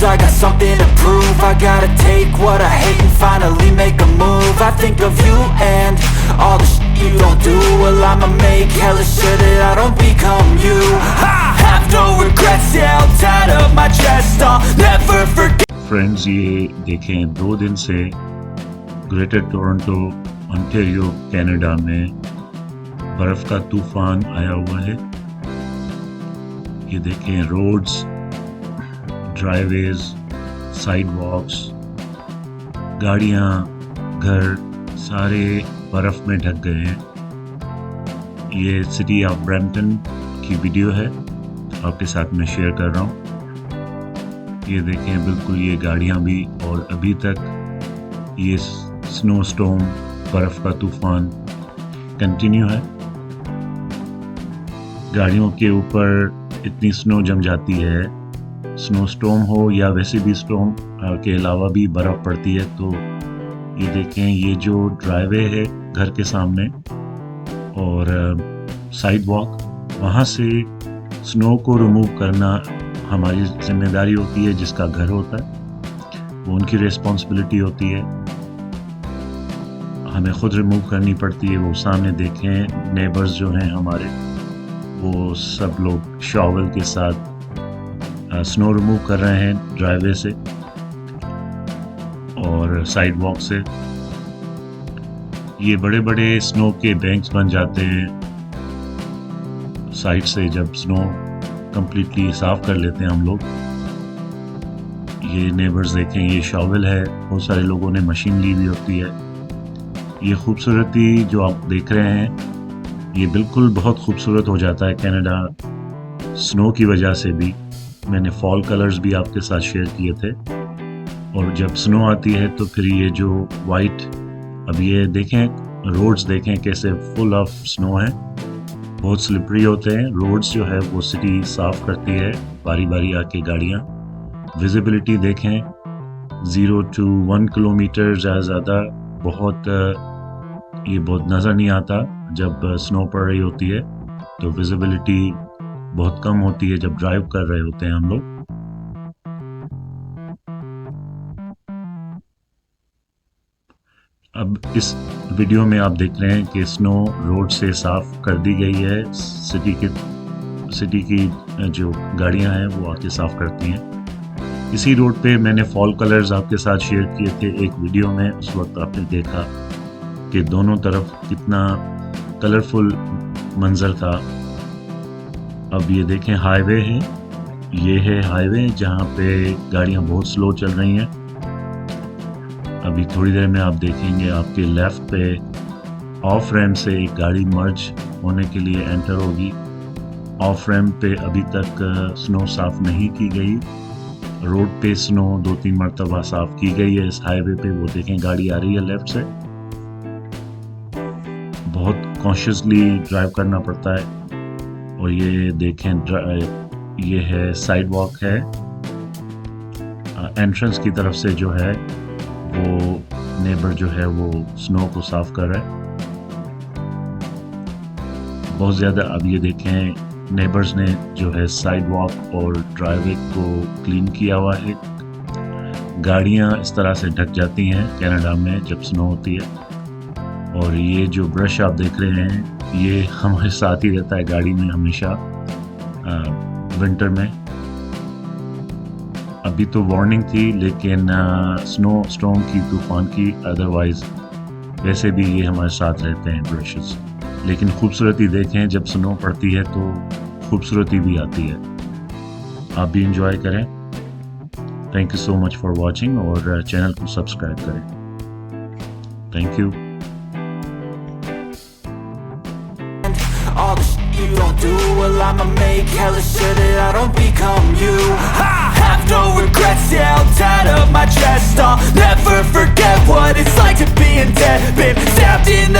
cause I got something to prove. I gotta take what I hate and finally make a move. I think of you and all the shit you don't do. Well, I'ma make hella sure that I don't become you. I have no regrets, yeah, I'll tie up my chest. I'll never forget. Friends, ये देखें 2 दिन से greater Toronto Ontario Canada में बर्फ़ का तूफान आया हुआ है। ये देखें रोड्स, ड्राइवेज, साइडवॉक्स, गाड़ियाँ, घर सारे बर्फ़ में ढक गए हैं। ये सिटी ऑफ ब्रैम्पटन की वीडियो है, आपके साथ मैं शेयर कर रहा हूँ। ये देखें बिल्कुल ये गाड़ियाँ भी, और अभी तक ये स्नो स्टॉर्म बर्फ़ का तूफान कंटिन्यू है। गाड़ियों के ऊपर इतनी स्नो जम जाती है, स्नो स्टॉर्म हो या वैसे भी स्टॉर्म के अलावा भी बर्फ़ पड़ती है। तो ये देखें, ये जो ड्राइवे है घर के सामने और साइड वॉक, वहाँ से स्नो को रिमूव करना हमारी जिम्मेदारी होती है। जिसका घर होता है वो उनकी रिस्पॉन्सिबिलिटी होती है, हमें ख़ुद रिमूव करनी पड़ती है। वो सामने देखें नेबर्स जो हैं हमारे, वो सब लोग शॉवल के साथ स्नो रिमूव कर रहे हैं ड्राइवे से और साइड वॉक से। ये बड़े बड़े स्नो के बैंक्स बन जाते हैं साइड से जब स्नो कंप्लीटली साफ कर लेते हैं हम लोग। ये नेबर्स देखें, ये शॉवल है, बहुत सारे लोगों ने मशीन ली हुई होती है। ये खूबसूरती जो आप देख रहे हैं, ये बिल्कुल बहुत खूबसूरत हो जाता है कनाडा स्नो की वजह से भी। मैंने फॉल कलर्स भी आपके साथ शेयर किए थे, और जब स्नो आती है तो फिर ये जो वाइट, अब ये देखें रोड्स देखें कैसे फुल ऑफ स्नो है, बहुत स्लिपरी होते हैं रोड्स जो है। वो सिटी साफ करती है बारी बारी आके गाड़ियाँ। विजिबिलिटी देखें 0 to 1 किलोमीटर ज़्यादा बहुत नज़र नहीं आता जब स्नो पड़ रही होती है। तो विजिबिलिटी बहुत कम होती है जब ड्राइव कर रहे होते हैं हम लोग। अब इस वीडियो में आप देख रहे हैं कि स्नो रोड से साफ कर दी गई है। सिटी की जो गाड़ियां हैं वो आके साफ करती हैं। इसी रोड पे मैंने फॉल कलर्स आपके साथ शेयर किए थे एक वीडियो में। उस वक्त आपने देखा कि दोनों तरफ कितना कलरफुल मंजर था। अब ये देखें हाईवे है, ये है हाईवे जहाँ पे गाड़ियाँ बहुत स्लो चल रही हैं। अभी थोड़ी देर में आप देखेंगे आपके लेफ्ट पे ऑफ रैम्प से एक गाड़ी मर्ज होने के लिए एंटर होगी। ऑफ रैम्प पे अभी तक स्नो साफ नहीं की गई। रोड पे स्नो 2-3 मरतबा साफ की गई है। इस हाईवे पे वो देखें गाड़ी आ रही है लेफ्ट से। बहुत कॉन्शियसली ड्राइव करना पड़ता है। और ये देखें ये है साइड वॉक है, एंट्रेंस की तरफ से जो है वो नेबर जो है वो स्नो को साफ कर रहा है बहुत ज़्यादा। अब ये देखें नेबर्स ने जो है साइड वॉक और ड्राइवे को क्लीन किया हुआ है। गाड़ियाँ इस तरह से ढक जाती हैं कनाडा में जब स्नो होती है। और ये जो ब्रश आप देख रहे हैं ये हमारे साथ ही रहता है गाड़ी में हमेशा विंटर में। अभी तो वार्निंग थी लेकिन स्नो स्टॉर्म की, तूफान की, अदरवाइज वैसे भी ये हमारे साथ रहते हैं ब्रशेस। लेकिन खूबसूरती देखें जब स्नो पड़ती है तो खूबसूरती भी आती है। आप भी इंजॉय करें। Thank you so much for watching, और चैनल को सब्सक्राइब करें। Thank you. All the shit you don't do, well I'ma make hella sure that I don't become you. I have no regrets, yeah, I'll tie up my chest. I'll never forget what it's like to be in debt. Been stabbed in